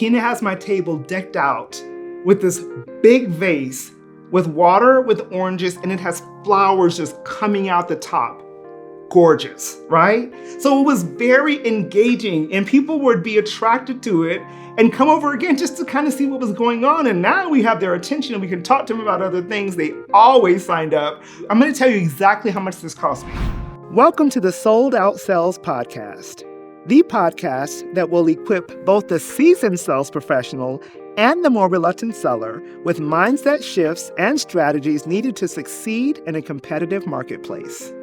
Keena has my table decked out with this big vase with water, with oranges, and it has flowers just coming out the top. Gorgeous, right? So it was very engaging and people would be attracted to it and come over again just to kind of see what was going on. And now we have their attention and we can talk to them about other things. They always signed up. I'm going to tell you exactly how much this cost me. Welcome to the Sold Out Sales Podcast, the podcast that will equip both the seasoned sales professional and the more reluctant seller with mindset shifts and strategies needed to succeed in a competitive marketplace.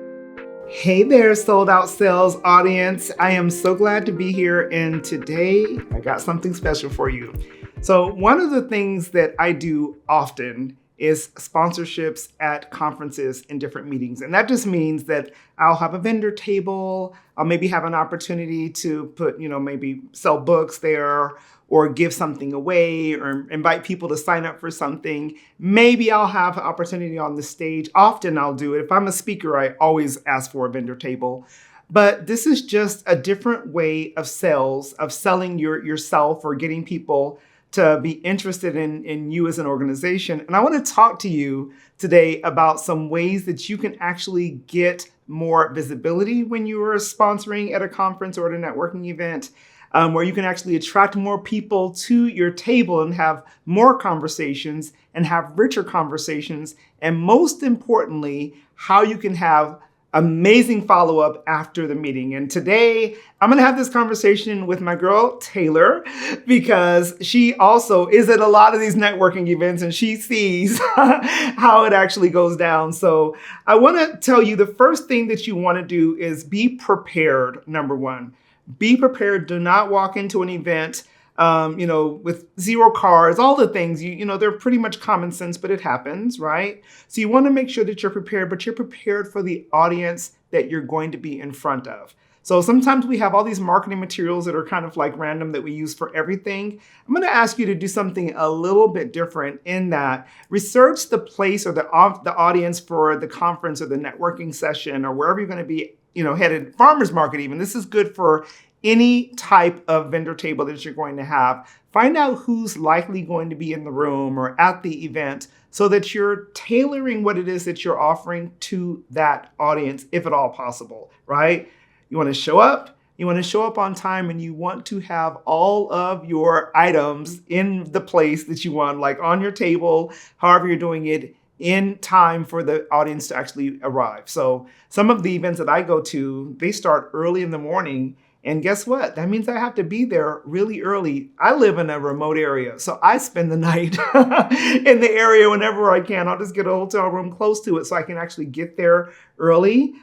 Hey there, Sold Out Sales audience. I am so glad to be here, and today I got something special for you. So one of the things that I do often is sponsorships at conferences and different meetings. And that just means that I'll have a vendor table. I'll maybe have an opportunity to put, maybe sell books there or give something away or invite people to sign up for something. Maybe I'll have an opportunity on the stage. Often I'll do it. If I'm a speaker, I always ask for a vendor table. But this is just a different way of sales, of selling yourself or getting people to be interested in you as an organization. And I want to talk to you today about some ways that you can actually get more visibility when you are sponsoring at a conference or at a networking event, where you can actually attract more people to your table and have more conversations and have richer conversations. And most importantly, how you can have amazing follow-up after the meeting. And today, I'm going to have this conversation with my girl, Taylor, because she also is at a lot of these networking events and she sees how it actually goes down. So I want to tell you the first thing that you want to do is be prepared, number one. Be prepared. Do not walk into an event with zero cards, all the things, they're pretty much common sense, but it happens, right? So you want to make sure that you're prepared, but you're prepared for the audience that you're going to be in front of. So sometimes we have all these marketing materials that are kind of like random that we use for everything. I'm going to ask you to do something a little bit different in that research the place or the audience for the conference or the networking session or wherever you're going to be, headed, farmers market even. This is good for any type of vendor table that you're going to have. Find out who's likely going to be in the room or at the event so that you're tailoring what it is that you're offering to that audience, if at all possible, right? You want to show up. You want to show up on time and you want to have all of your items in the place that you want, like on your table, however you're doing it, in time for the audience to actually arrive. So some of the events that I go to, they start early in the morning. And guess what? That means I have to be there really early. I live in a remote area, so I spend the night in the area whenever I can. I'll just get a hotel room close to it so I can actually get there early.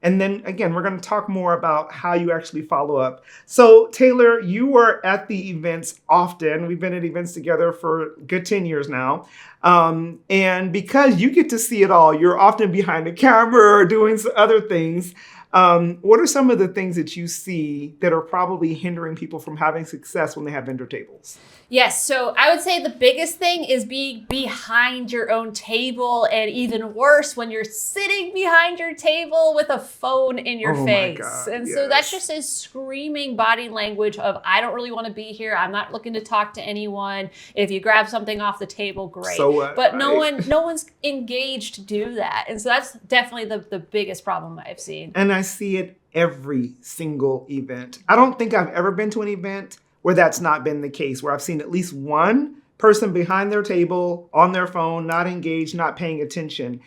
And then again, we're going to talk more about how you actually follow up. So Taylor, you are at the events often. We've been at events together for a good 10 years now. And because you get to see it all, you're often behind the camera or doing other things. What are some of the things that you see that are probably hindering people from having success when they have vendor tables? Yes. So I would say the biggest thing is being behind your own table, and even worse when you're sitting behind your table with a phone in your face. And yes. So that's just a screaming body language of, I don't really want to be here. I'm not looking to talk to anyone. If you grab something off the table, great. So what, but right? no one's engaged to do that. And so that's definitely the biggest problem I've seen. And I see it every single event. I don't think I've ever been to an event where that's not been the case, where I've seen at least one person behind their table, on their phone, not engaged, not paying attention.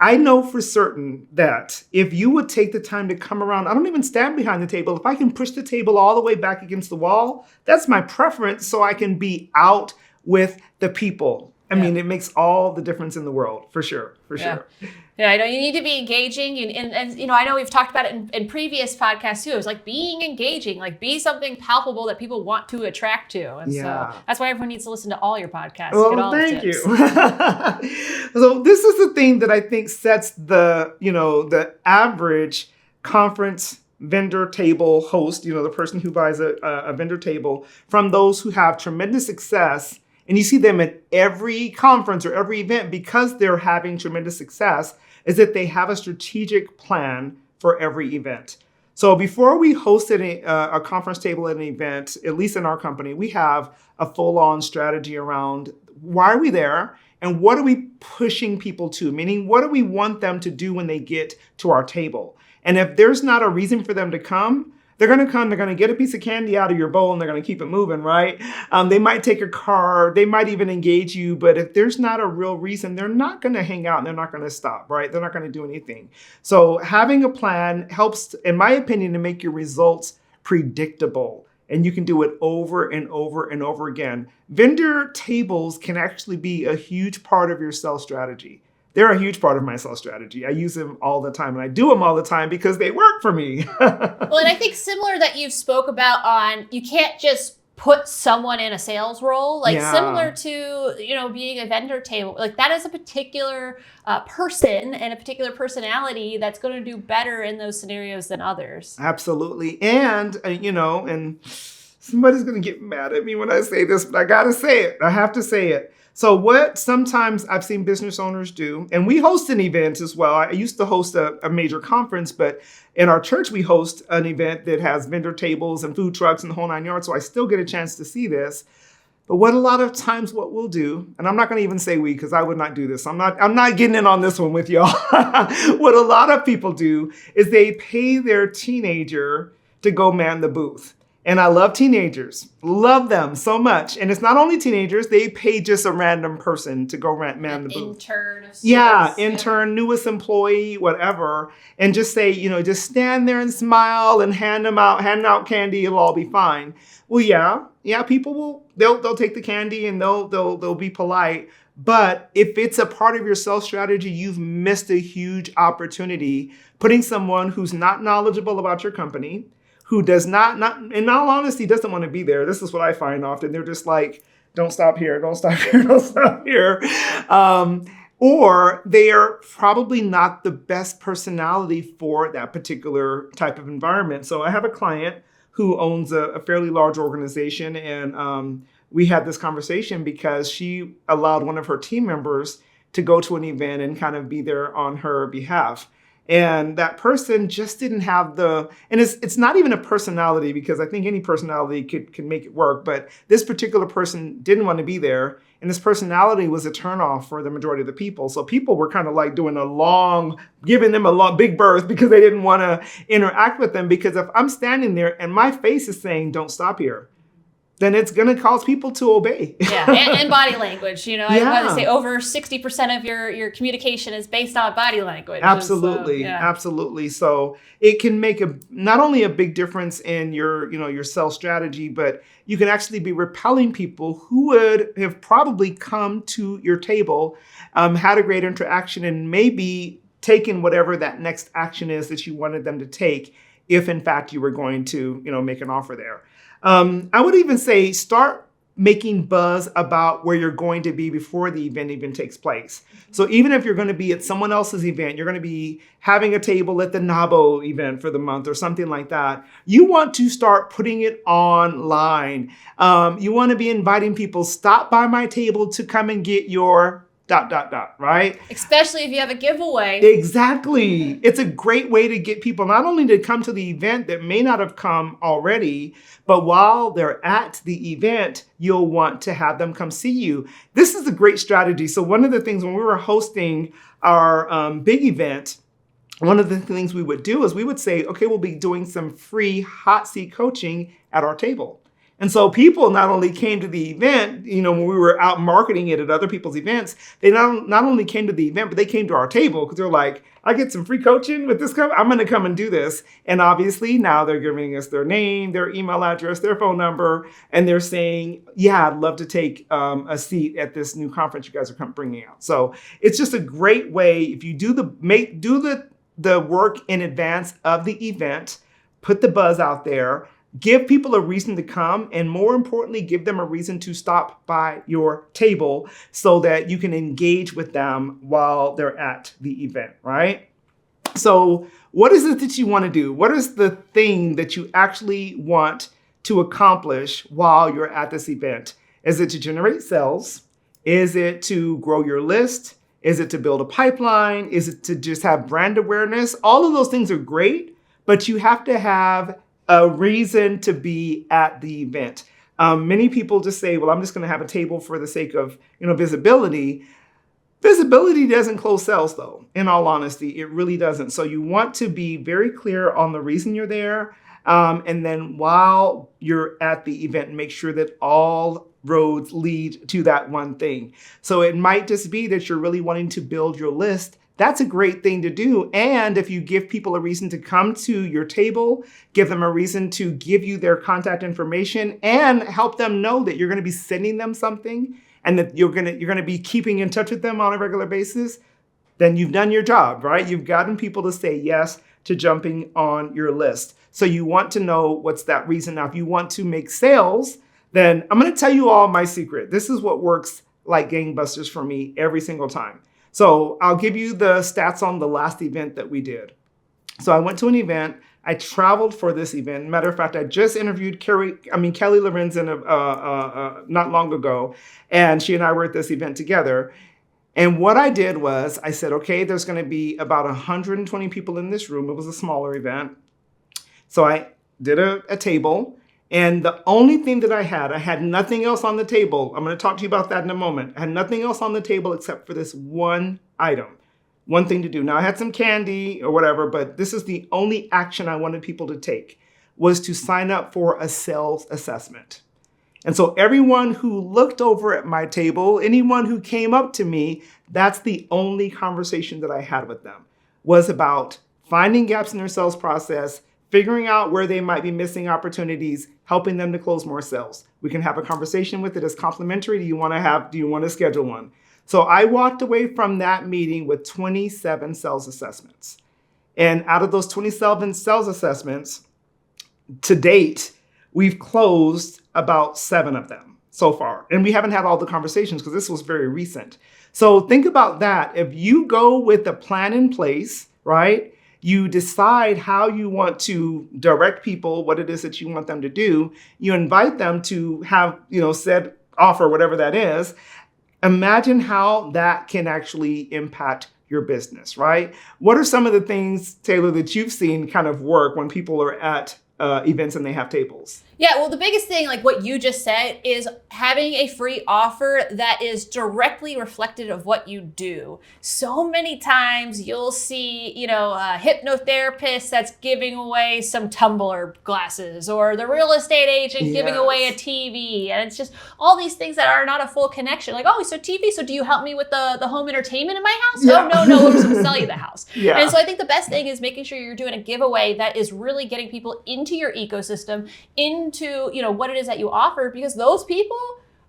I know for certain that if you would take the time to come around, I don't even stand behind the table. If I can push the table all the way back against the wall, that's my preference so I can be out with the people. I mean, it makes all the difference in the world, for sure, sure. Yeah, I know you need to be engaging. And I know we've talked about it in previous podcasts too. It was like being engaging, like be something palpable that people want to attract to. And so that's why everyone needs to listen to all your podcasts. Well, thank you. So this is the thing that I think sets the average conference vendor table host, the person who buys a vendor table, from those who have tremendous success. And you see them at every conference or every event because they're having tremendous success, is that they have a strategic plan for every event. So before we host a conference table at an event, at least in our company, we have a full-on strategy around why are we there and what are we pushing people to? Meaning, what do we want them to do when they get to our table? And if there's not a reason for them to come, they're going to come, they're going to get a piece of candy out of your bowl and they're going to keep it moving, right? They might take a car, they might even engage you, but if there's not a real reason, they're not going to hang out and they're not going to stop, right? They're not going to do anything. So having a plan helps, in my opinion, to make your results predictable. And you can do it over and over and over again. Vendor tables can actually be a huge part of your sales strategy. They're a huge part of my sales strategy. I use them all the time, and I do them all the time because they work for me. Well, and I think similar that you spoke about on, you can't just put someone in a sales role, like similar to, being a vendor table, like that is a particular person and a particular personality that's going to do better in those scenarios than others. Absolutely. And, and somebody's going to get mad at me when I say this, but I got to say it. I have to say it. So what sometimes I've seen business owners do, and we host an event as well. I used to host a major conference, but in our church, we host an event that has vendor tables and food trucks and the whole 9 yards. So I still get a chance to see this. But what a lot of times what we'll do, and I'm not going to even say we, because I would not do this. I'm not getting in on this one with y'all. What a lot of people do is they pay their teenager to go man the booth. And I love teenagers, love them so much. And it's not only teenagers, they pay just a random person to go man the booth. Intern. Intern, newest employee, whatever. And just say, just stand there and smile and hand out candy, it'll all be fine. Well, yeah, people they'll take the candy and they'll be polite. But if it's a part of your sales strategy, you've missed a huge opportunity putting someone who's not knowledgeable about your company, who does not, in all honesty, doesn't want to be there. This is what I find often. They're just like, don't stop here, don't stop here, don't stop here. Or they are probably not the best personality for that particular type of environment. So I have a client who owns a fairly large organization, and we had this conversation because she allowed one of her team members to go to an event and kind of be there on her behalf. And that person just didn't have and it's not even a personality, because I think any personality can make it work, but this particular person didn't want to be there. And this personality was a turnoff for the majority of the people. So people were kind of like giving them a long, big berth because they didn't want to interact with them. Because if I'm standing there and my face is saying, don't stop here, then it's going to cause people to obey. Yeah, and body language. I want to say over 60% of your communication is based on body language. Absolutely, absolutely. So it can make not only a big difference in your sales strategy, but you can actually be repelling people who would have probably come to your table, had a great interaction, and maybe taken whatever that next action is that you wanted them to take, if in fact you were going to make an offer there. I would even say start making buzz about where you're going to be before the event even takes place. So even if you're going to be at someone else's event, you're going to be having a table at the NABO event for the month or something like that, you want to start putting it online. You want to be inviting people, stop by my table to come and get your ... right? Especially if you have a giveaway. Exactly. It's a great way to get people not only to come to the event that may not have come already, but while they're at the event, you'll want to have them come see you. This is a great strategy. So one of the things when we were hosting our big event, one of the things we would do is we would say, okay, we'll be doing some free hot seat coaching at our table. And so people not only came to the event, when we were out marketing it at other people's events, they not only came to the event, but they came to our table because they're like, I get some free coaching with this company. I'm going to come and do this. And obviously now they're giving us their name, their email address, their phone number, and they're saying, yeah, I'd love to take a seat at this new conference you guys are bringing out. So it's just a great way if you do the work in advance of the event, put the buzz out there. Give people a reason to come, and more importantly, give them a reason to stop by your table so that you can engage with them while they're at the event, right? So what is it that you want to do? What is the thing that you actually want to accomplish while you're at this event? Is it to generate sales? Is it to grow your list? Is it to build a pipeline? Is it to just have brand awareness? All of those things are great. but you have to have a reason to be at the event. Many people just say, well, I'm just going to have a table for the sake of, visibility. Visibility doesn't close sales, though, in all honesty. It really doesn't. So you want to be very clear on the reason you're there. And then while you're at the event, make sure that all roads lead to that one thing. So it might just be that you're really wanting to build your list. That's a great thing to do. And if you give people a reason to come to your table, give them a reason to give you their contact information and help them know that you're going to be sending them something and that you're going to be keeping in touch with them on a regular basis, then you've done your job, right? You've gotten people to say yes to jumping on your list. So you want to know what's that reason. Now, if you want to make sales, then I'm going to tell you all my secret. This is what works like gangbusters for me every single time. So I'll give you the stats on the last event that we did. So I went to an event. I traveled for this event. Matter of fact, I just interviewed Kelly Lorenzen not long ago, and she and I were at this event together. And what I did was I said, okay, there's going to be about 120 people in this room. It was a smaller event. So I did a table. And the only thing that I had nothing else on the table. I'm going to talk to you about that in a moment. I had nothing else on the table except for this one item, one thing to do. Now I had some candy or whatever, but this is the only action I wanted people to take, was to sign up for a sales assessment. And so everyone who looked over at my table, anyone who came up to me, that's the only conversation that I had with them, was about finding gaps in their sales process, figuring out where they might be missing opportunities, helping them to close more sales. We can have a conversation with it as complimentary. Do you want to schedule one? So I walked away from that meeting with 27 sales assessments. And out of those 27 sales assessments, to date, we've closed about 7 of them so far. And we haven't had all the conversations because this was very recent. So think about that. If you go with a plan in place, right? You decide how you want to direct people, what it is that you want them to do. You invite them to have, said offer, whatever that is. Imagine how that can actually impact your business, right? What are some of the things, Taylor, that you've seen kind of work when people are at events and they have tables? Yeah, well, the biggest thing, like what you just said, is having a free offer that is directly reflective of what you do. So many times you'll see, a hypnotherapist that's giving away some tumbler glasses, or the real estate agent giving away a TV. And it's just all these things that are not a full connection. Like, oh, so TV, so do you help me with the home entertainment in my house? Yeah. Oh, no, we're just going to sell you the house. Yeah. And so I think the best thing is making sure you're doing a giveaway that is really getting people into your ecosystem, into what it is that you offer, because those people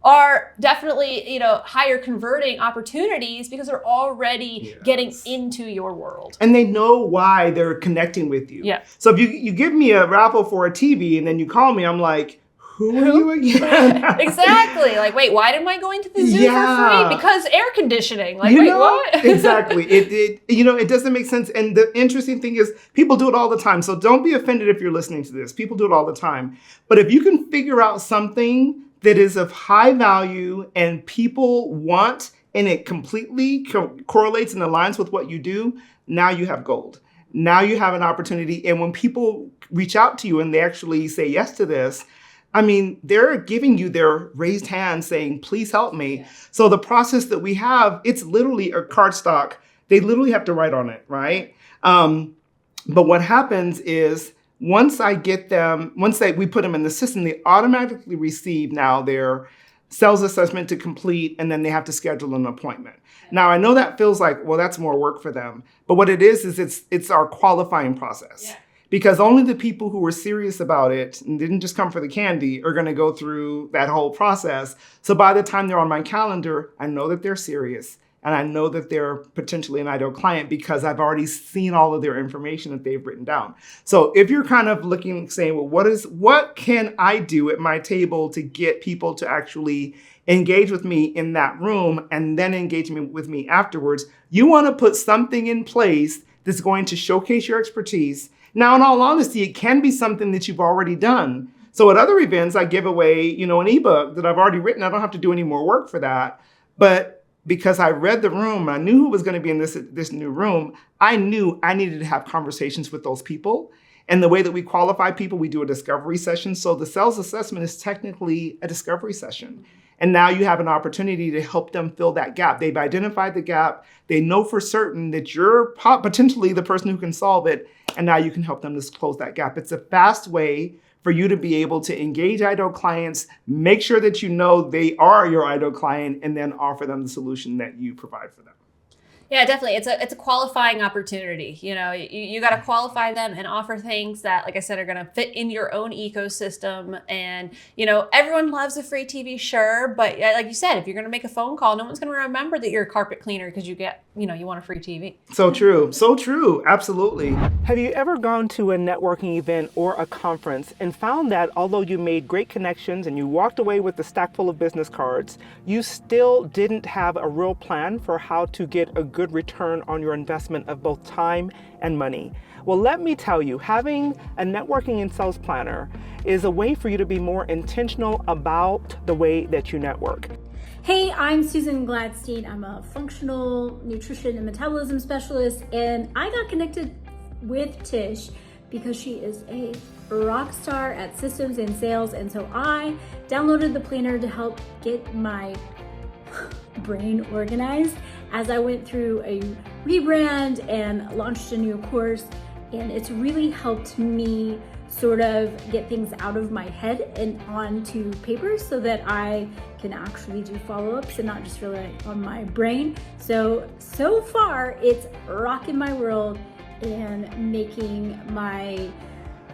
are definitely higher converting opportunities because they're already getting into your world. And they know why they're connecting with you. Yeah. So if you give me a raffle for a TV and then you call me, I'm like, who are you again? Exactly. Like, wait, why am I going to the zoo for free? Because air conditioning. Like, wait, what? Exactly. It doesn't make sense. And the interesting thing is people do it all the time. So don't be offended if you're listening to this. People do it all the time. But if you can figure out something that is of high value and people want, and it completely correlates and aligns with what you do, now you have gold. Now you have an opportunity. And when people reach out to you and they actually say yes to this, I mean, they're giving you their raised hand saying, please help me. Yeah. So the process that we have, it's literally a cardstock. They literally have to write on it, right? But what happens is once we put them in the system, they automatically receive now their sales assessment to complete, and then they have to schedule an appointment. Now, I know that feels like, well, that's more work for them. But what it is it's our qualifying process. Yeah. Because only the people who were serious about it and didn't just come for the candy are going to go through that whole process. So by the time they're on my calendar, I know that they're serious. And I know that they're potentially an ideal client because I've already seen all of their information that they've written down. So if you're kind of looking, saying, well, what can I do at my table to get people to actually engage with me in that room and then engage with me afterwards? You want to put something in place that's going to showcase your expertise. Now, in all honesty, it can be something that you've already done. So at other events, I give away, an ebook that I've already written. I don't have to do any more work for that. But because I read the room, I knew who was going to be in this new room, I knew I needed to have conversations with those people. And the way that we qualify people, we do a discovery session. So the sales assessment is technically a discovery session. And now you have an opportunity to help them fill that gap. They've identified the gap. They know for certain that you're potentially the person who can solve it. And now you can help them to close that gap. It's a fast way for you to be able to engage ideal clients, make sure that you know they are your ideal client, and then offer them the solution that you provide for them. Yeah, definitely. It's a qualifying opportunity. You got to qualify them and offer things that, like I said, are going to fit in your own ecosystem. And, everyone loves a free TV, sure. But like you said, if you're going to make a phone call, no one's going to remember that you're a carpet cleaner because you want a free TV. So true. So true. Absolutely. Have you ever gone to a networking event or a conference and found that although you made great connections and you walked away with a stack full of business cards, you still didn't have a real plan for how to get a good return on your investment of both time and money? Well, let me tell you, having a networking and sales planner is a way for you to be more intentional about the way that you network. Hey, I'm Susan Gladstein. I'm a functional nutrition and metabolism specialist, and I got connected with Tish because she is a rock star at systems and sales, and so I downloaded the planner to help get my brain organized as I went through a rebrand and launched a new course. And it's really helped me sort of get things out of my head and onto paper so that I can actually do follow-ups and not just rely on my brain. So far it's rocking my world and making my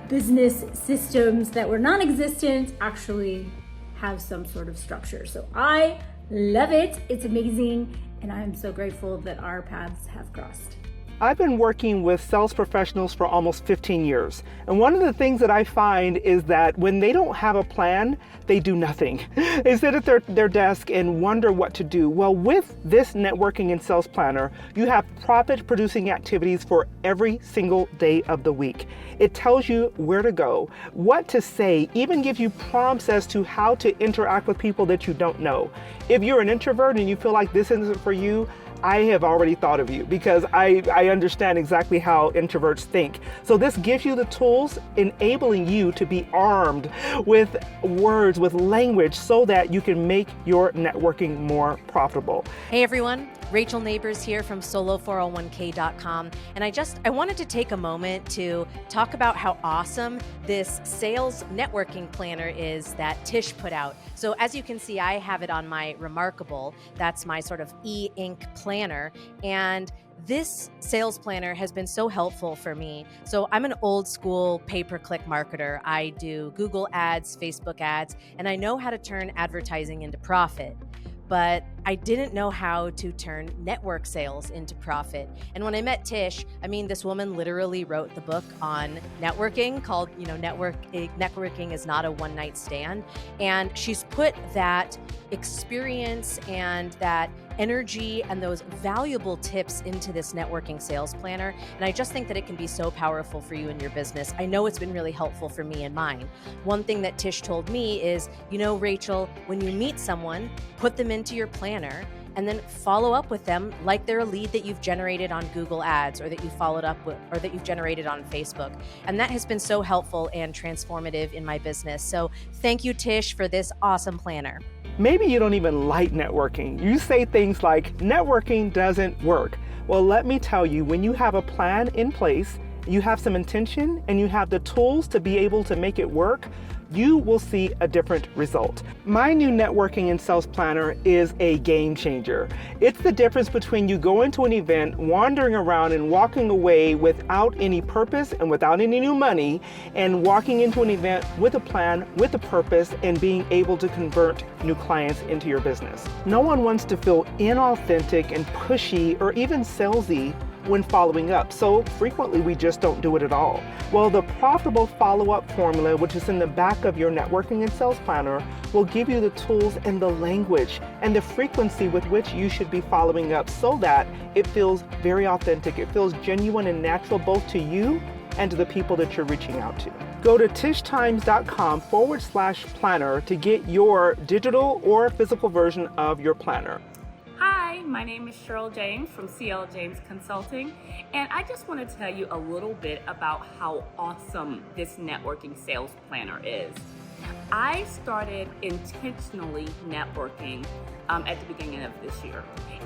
business systems that were non-existent actually have some sort of structure. So I love it. It's amazing. And I'm so grateful that our paths have crossed. I've been working with sales professionals for almost 15 years. And one of the things that I find is that when they don't have a plan, they do nothing. They sit at their desk and wonder what to do. Well, with this networking and sales planner, you have profit-producing activities for every single day of the week. It tells you where to go, what to say, even gives you prompts as to how to interact with people that you don't know. If you're an introvert and you feel like this isn't for you, I have already thought of you because I understand exactly how introverts think. So this gives you the tools enabling you to be armed with words, with language, so that you can make your networking more profitable. Hey everyone, Rachel Neighbors here from solo401k.com. And I wanted to take a moment to talk about how awesome this sales networking planner is that Tish put out. So as you can see, I have it on my Remarkable. That's my sort of e-ink planner. And this sales planner has been so helpful for me. So I'm an old school pay-per-click marketer. I do Google ads, Facebook ads, and I know how to turn advertising into profit. But I didn't know how to turn network sales into profit. And when I met Tish, this woman literally wrote the book on networking called, Networking is Not a One-Night Stand. And she's put that experience and that energy and those valuable tips into this networking sales planner. And I just think that it can be so powerful for you in your business. I know it's been really helpful for me and mine. One thing that Tish told me is, Rachel, when you meet someone, put them into your planner and then follow up with them like they're a lead that you've generated on Google Ads or that you followed up with or that you've generated on Facebook. And that has been so helpful and transformative in my business. So thank you, Tish, for this awesome planner. Maybe you don't even like networking. You say things like, networking doesn't work. Well, let me tell you, when you have a plan in place, you have some intention, and you have the tools to be able to make it work, you will see a different result. My new networking and sales planner is a game changer. It's the difference between you going to an event, wandering around and walking away without any purpose and without any new money, and walking into an event with a plan, with a purpose, and being able to convert new clients into your business. No one wants to feel inauthentic and pushy or even salesy when following up. So frequently we just don't do it at all. Well, the profitable follow-up formula, which is in the back of your networking and sales planner, will give you the tools and the language and the frequency with which you should be following up so that it feels very authentic. It feels genuine and natural both to you and to the people that you're reaching out to. Go to tishtimes.com/planner to get your digital or physical version of your planner. Hi, my name is Cheryl James from CL James Consulting, and I just want to tell you a little bit about how awesome this networking sales planner is. I started intentionally networking at the beginning of this year,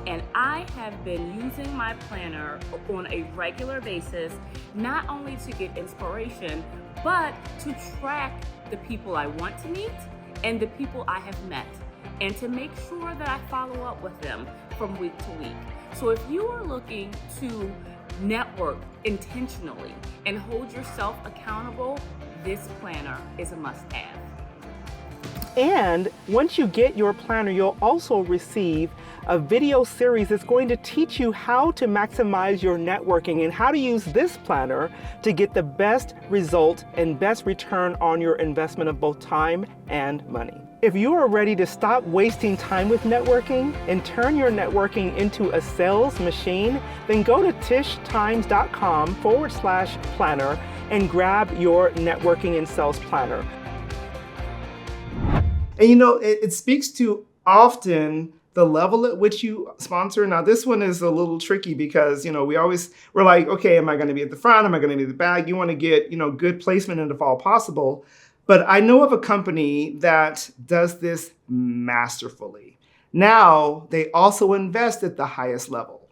and I have been using my planner on a regular basis, not only to get inspiration, but to track the people I want to meet and the people I have met, and to make sure that I follow up with them from week to week. So if you are looking to network intentionally and hold yourself accountable, this planner is a must-have. And once you get your planner, you'll also receive a video series that's going to teach you how to maximize your networking and how to use this planner to get the best result and best return on your investment of both time and money. If you are ready to stop wasting time with networking and turn your networking into a sales machine, then go to tishtimes.com/planner and grab your networking and sales planner. And you know, it speaks to often the level at which you sponsor. Now, this one is a little tricky because, you know, we're like, okay, am I going to be at the front? Am I going to be at the back? You want to get, you know, good placement in if all possible. But I know of a company that does this masterfully. Now, they also invest at the highest level.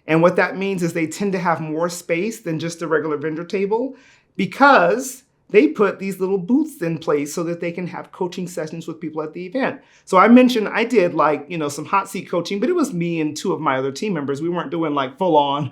And what that means is they tend to have more space than just a regular vendor table because they put these little booths in place so that they can have coaching sessions with people at the event. So I mentioned I did some hot seat coaching, but it was me and two of my other team members. We weren't doing like full on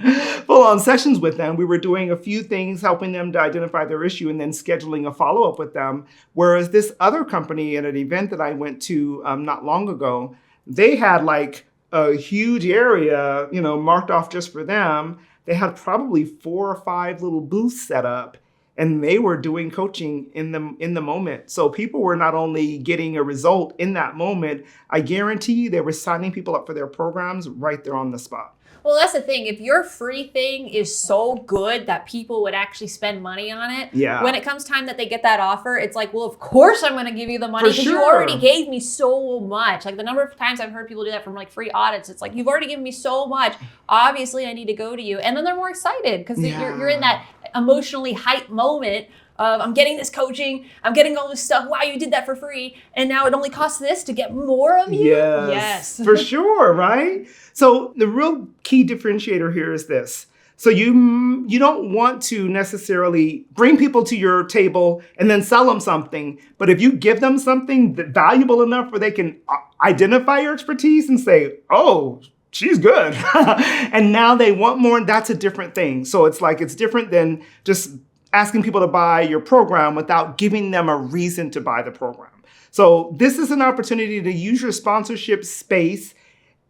sessions with them. We were doing a few things, helping them to identify their issue and then scheduling a follow-up with them. Whereas this other company at an event that I went to not long ago, they had like a huge area, marked off just for them. They had probably 4 or 5 little booths set up. And they were doing coaching in the moment. So people were not only getting a result in that moment, I guarantee you they were signing people up for their programs right there on the spot. Well, that's the thing. If your free thing is so good that people would actually spend money on it, when it comes time that they get that offer, it's like, well, of course I'm going to give you the money because you already gave me so much. Like the number of times I've heard people do that from like free audits, it's like, you've already given me so much. Obviously, I need to go to you. And then they're more excited because you're in that emotionally hyped moment of I'm getting this coaching, I'm getting all this stuff. Wow, you did that for free. And now it only costs this to get more of you? Yes. For sure, right? So the real key differentiator here is this. So you don't want to necessarily bring people to your table and then sell them something. But if you give them something that valuable enough where they can identify your expertise and say, oh, she's good. And now they want more, and that's a different thing. So it's different than just asking people to buy your program without giving them a reason to buy the program. So this is an opportunity to use your sponsorship space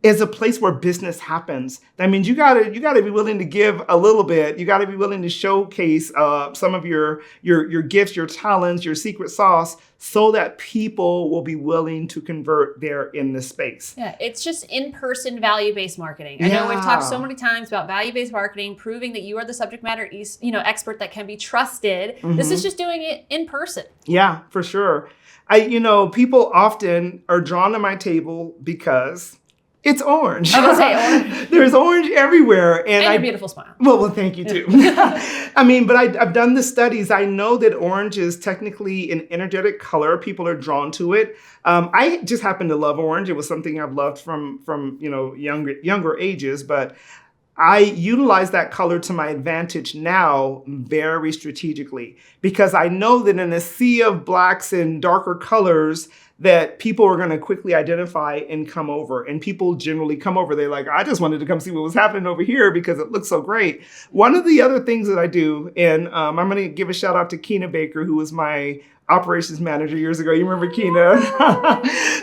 as a place where business happens. That means you gotta be willing to give a little bit. You gotta be willing to showcase some of your gifts, your talents, your secret sauce, so that people will be willing to convert there in the space. Yeah, it's just in-person value-based marketing. I know we've talked so many times about value-based marketing, proving that you are the subject matter expert that can be trusted. Mm-hmm. This is just doing it in person. Yeah, for sure. People often are drawn to my table because it's orange. I was gonna say orange. There's orange everywhere. And your beautiful smile. Well, thank you too. But I've done the studies. I know that orange is technically an energetic color. People are drawn to it. I just happen to love orange. It was something I've loved from younger ages, but I utilize that color to my advantage now very strategically because I know that in a sea of blacks and darker colors that people are going to quickly identify and come over. And people generally come over. They're like, I just wanted to come see what was happening over here because it looks so great. One of the other things that I do, and I'm going to give a shout out to Keena Baker, who was my operations manager years ago. You remember Keena?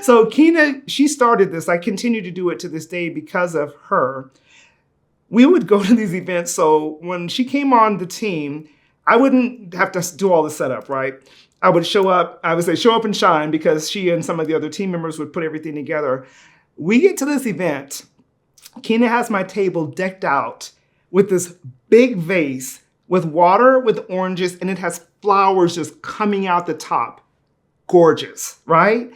So Keena, she started this. I continue to do it to this day because of her. We would go to these events. So when she came on the team, I wouldn't have to do all the setup, right? I would show up, I would say, show up and shine because she and some of the other team members would put everything together. We get to this event. Keena has my table decked out with this big vase with water, with oranges, and it has flowers just coming out the top. Gorgeous, right?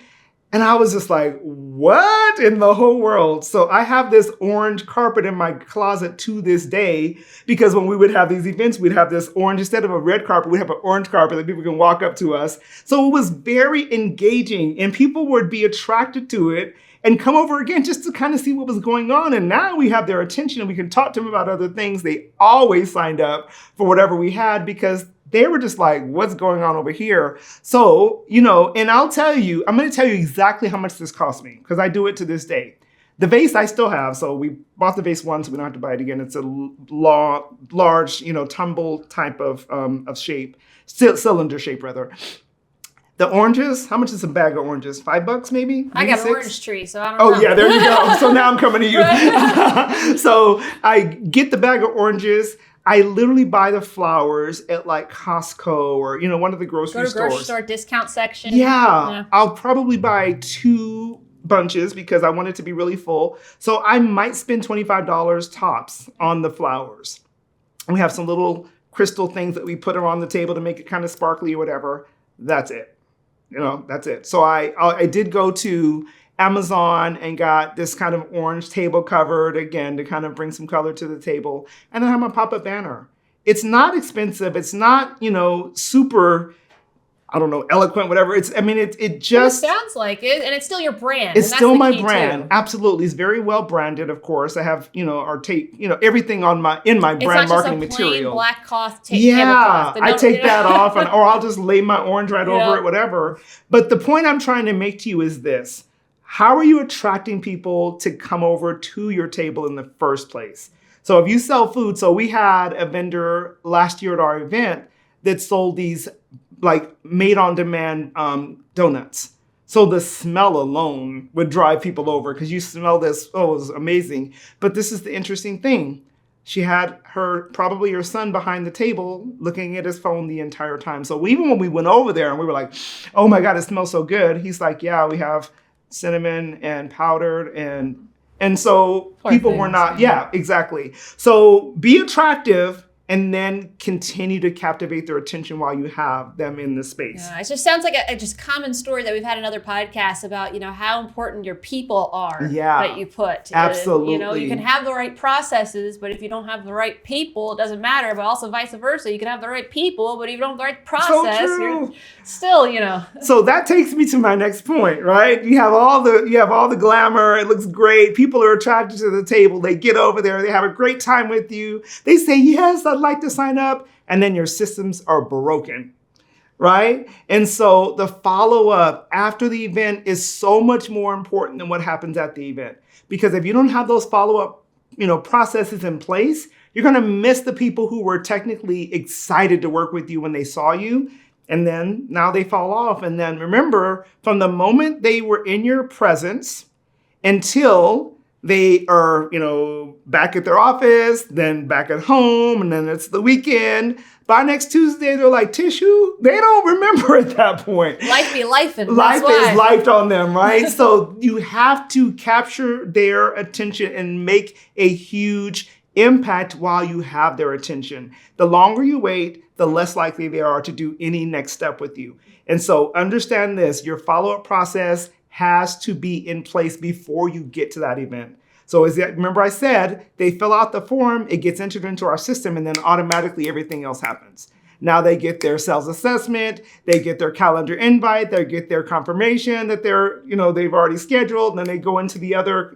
And I was just like, what in the whole world? So I have this orange carpet in my closet to this day, because when we would have these events, we'd have this orange, instead of a red carpet, we'd have an orange carpet that people can walk up to us. So it was very engaging, and people would be attracted to it and come over again just to kind of see what was going on. And now we have their attention and we can talk to them about other things. They always signed up for whatever we had because they were just like, what's going on over here? So, and I'll tell you, I'm going to tell you exactly how much this cost me, because I do it to this day. The vase I still have. So we bought the vase once, so we don't have to buy it again. It's a large, tumble type of shape, cylinder shape rather. The oranges, how much is a bag of oranges? $5 maybe? I got $6? an orange tree, so I don't know. Oh yeah, there you go. So now I'm coming to you. So I get the bag of oranges. I literally buy the flowers at like Costco or, one of the grocery stores. Go to grocery store discount section. Yeah. I'll probably buy 2 bunches because I want it to be really full. So I might spend $25 tops on the flowers. And we have some little crystal things that we put on the table to make it kind of sparkly or whatever. That's it. That's it. So I did go to Amazon and got this kind of orange table covered again to kind of bring some color to the table. And then I have my pop-up banner. It's not expensive. It's not, super, eloquent, whatever. It just sounds like it. And it's still your brand. It's still my brand. Too. Absolutely. It's very well branded, of course. I have, our tape, everything in my brand marketing material. It's not just a plain black cloth tablecloth. I take that off or I'll just lay my orange right over it, whatever. But the point I'm trying to make to you is this. How are you attracting people to come over to your table in the first place? So if you sell food, so we had a vendor last year at our event that sold these like made on demand donuts. So the smell alone would drive people over because you smell this. Oh, it was amazing. But this is the interesting thing. She had probably her son behind the table looking at his phone the entire time. So even when we went over there and we were like, oh my God, it smells so good. He's like, yeah, we have cinnamon and powdered and so people were not, exactly. So be attractive and then continue to captivate their attention while you have them in the space. Yeah, it just sounds like a just common story that we've had in other podcasts about, how important your people are that you put. Absolutely. You can have the right processes, but if you don't have the right people, it doesn't matter. But also vice versa. You can have the right people, but if you don't have the right process, you're still, So that takes me to my next point, right? You have all the glamour. It looks great. People are attracted to the table. They get over there. They have a great time with you. They say, yes, I'd like to sign up. And then your systems are broken, right? And so the follow-up after the event is so much more important than what happens at the event. Because if you don't have those follow-up, processes in place, you're going to miss the people who were technically excited to work with you when they saw you. And then now they fall off. And then remember, from the moment they were in your presence until they are, back at their office, then back at home, and then it's the weekend. By next Tuesday, they're like, tissue? They don't remember at that point. Life be lifing. Life is life on them, right? So you have to capture their attention and make a huge impact while you have their attention. The longer you wait, the less likely they are to do any next step with you. And so understand this, your follow-up process has to be in place before you get to that event. So remember I said, they fill out the form, it gets entered into our system, and then automatically everything else happens. Now they get their sales assessment, they get their calendar invite, they get their confirmation that they're, they've already scheduled, and then they go into the other,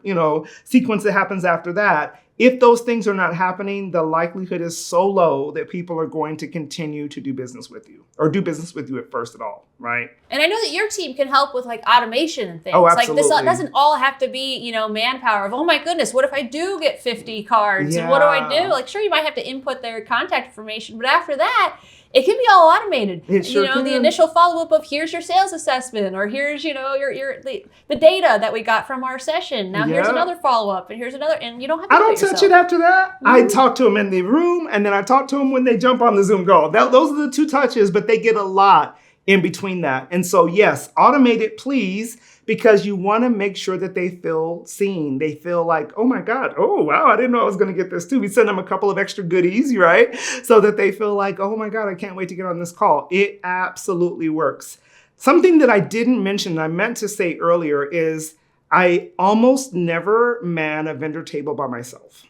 sequence that happens after that. If those things are not happening, the likelihood is so low that people are going to continue to do business with you or do business with you at first at all, right? And I know that your team can help with like automation and things. Oh, absolutely. Like this doesn't all have to be, manpower of, oh my goodness, what if I do get 50 cards? And what do I do? Like, sure, you might have to input their contact information, but after that, it can be all automated. It sure can. The initial follow-up of here's your sales assessment, or here's, the data that we got from our session. Now here's another follow-up, and here's another, and you don't have to do it touch it after that. Mm-hmm. I talk to them in the room, and then I talk to them when they jump on the Zoom call. Those are the 2 touches, but they get a lot in between that. And so, yes, automate it, please, because you want to make sure that they feel seen. They feel like, oh my God, oh wow, I didn't know I was going to get this too. We send them a couple of extra goodies, right? So that they feel like, oh my God, I can't wait to get on this call. It absolutely works. Something that I didn't mention, I meant to say earlier, is I almost never man a vendor table by myself.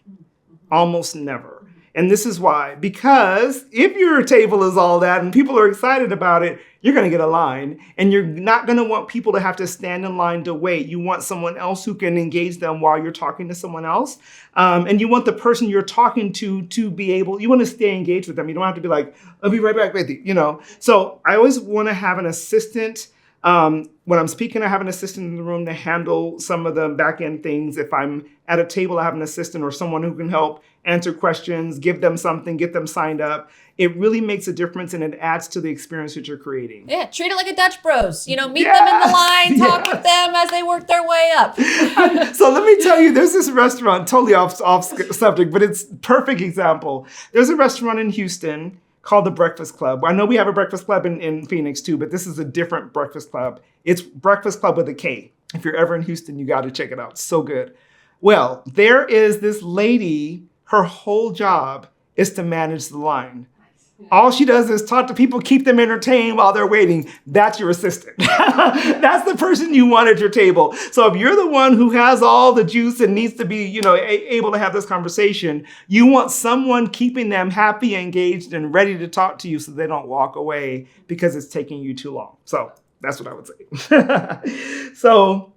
Almost never. And this is why. Because if your table is all that and people are excited about it, you're going to get a line. And you're not going to want people to have to stand in line to wait. You want someone else who can engage them while you're talking to someone else. And you want the person you're talking to be able, you want to stay engaged with them. You don't have to be like, I'll be right back with you, you know. So I always want to have an assistant. When I'm speaking, I have an assistant in the room to handle some of the back end things. If I'm at a table, I have an assistant or someone who can help answer questions, give them something, get them signed up. It really makes a difference and it adds to the experience that you're creating. Yeah, treat it like a Dutch Bros. You know, meet them in the line, talk with them as they work their way up. So let me tell you, there's this restaurant, totally off subject, but it's a perfect example. There's a restaurant in Houston called the Breakfast Club. I know we have a Breakfast Club in Phoenix too, but this is a different Breakfast Club. It's Breakfast Club with a K. If you're ever in Houston, you got to check it out. It's so good. Well, there is this lady, her whole job is to manage the line. All she does is talk to people, keep them entertained while they're waiting. That's your assistant. That's the person you want at your table. So if you're the one who has all the juice and needs to be, able to have this conversation, you want someone keeping them happy, engaged, and ready to talk to you so they don't walk away because it's taking you too long. So that's what I would say. So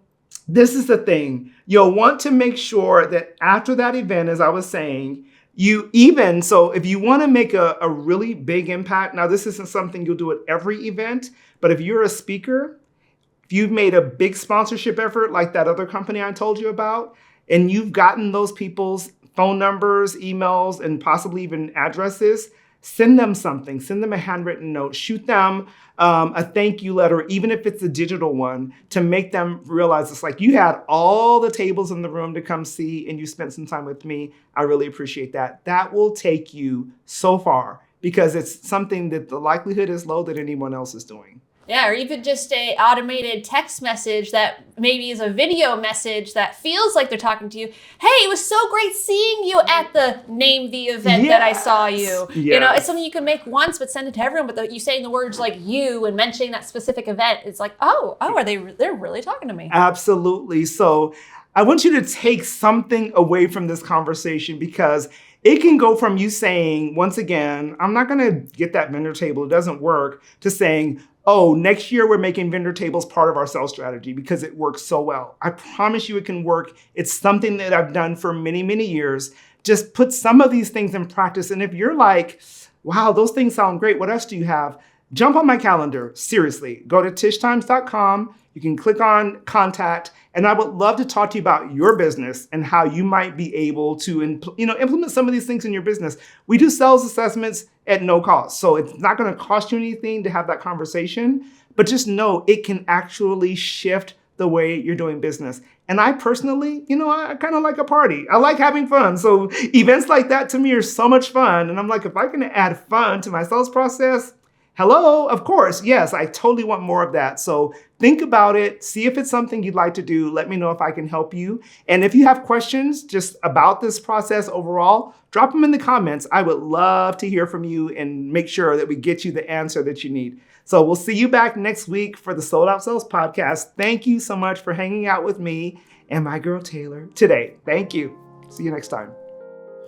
this is the thing. You'll want to make sure that after that event, as I was saying, if you want to make a really big impact, now this isn't something you'll do at every event, but if you're a speaker, if you've made a big sponsorship effort like that other company I told you about, and you've gotten those people's phone numbers, emails, and possibly even addresses, send them something, send them a handwritten note, shoot them a thank you letter, even if it's a digital one, to make them realize it's like you had all the tables in the room to come see and you spent some time with me. I really appreciate that. That will take you so far because it's something that the likelihood is low that anyone else is doing. Yeah, or even just a automated text message that maybe is a video message that feels like they're talking to you. Hey, it was so great seeing you at the name the event that I saw you. Yes. You know, it's something you can make once, but send it to everyone. But you saying the words like you and mentioning that specific event, it's like, they're really talking to me. Absolutely. So I want you to take something away from this conversation because it can go from you saying, once again, I'm not going to get that vendor table, it doesn't work, to saying, oh, next year we're making vendor tables part of our sales strategy because it works so well. I promise you it can work. It's something that I've done for many, many years. Just put some of these things in practice. And if you're like, wow, those things sound great, what else do you have? Jump on my calendar. Seriously, go to tishtimes.com. You can click on contact. And I would love to talk to you about your business and how you might be able to implement some of these things in your business. We do sales assessments at no cost. So it's not going to cost you anything to have that conversation, but just know it can actually shift the way you're doing business. And I personally, I kind of like a party. I like having fun. So events like that to me are so much fun. And I'm like, if I can add fun to my sales process, hello, of course. Yes, I totally want more of that. So think about it. See if it's something you'd like to do. Let me know if I can help you. And if you have questions just about this process overall, drop them in the comments. I would love to hear from you and make sure that we get you the answer that you need. So we'll see you back next week for the Sold Out Sales Podcast. Thank you so much for hanging out with me and my girl Taylor today. Thank you. See you next time.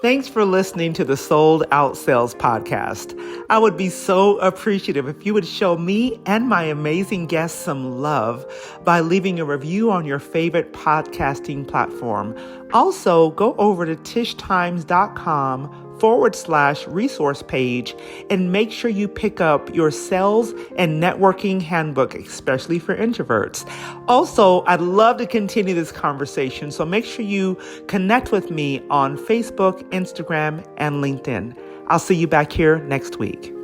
Thanks for listening to the Sold Out Sales Podcast. I would be so appreciative if you would show me and my amazing guests some love by leaving a review on your favorite podcasting platform. Also, go over to tishtimes.com/resource page and make sure you pick up your sales and networking handbook, especially for introverts. Also, I'd love to continue this conversation, so make sure you connect with me on Facebook, Instagram, and LinkedIn. I'll see you back here next week.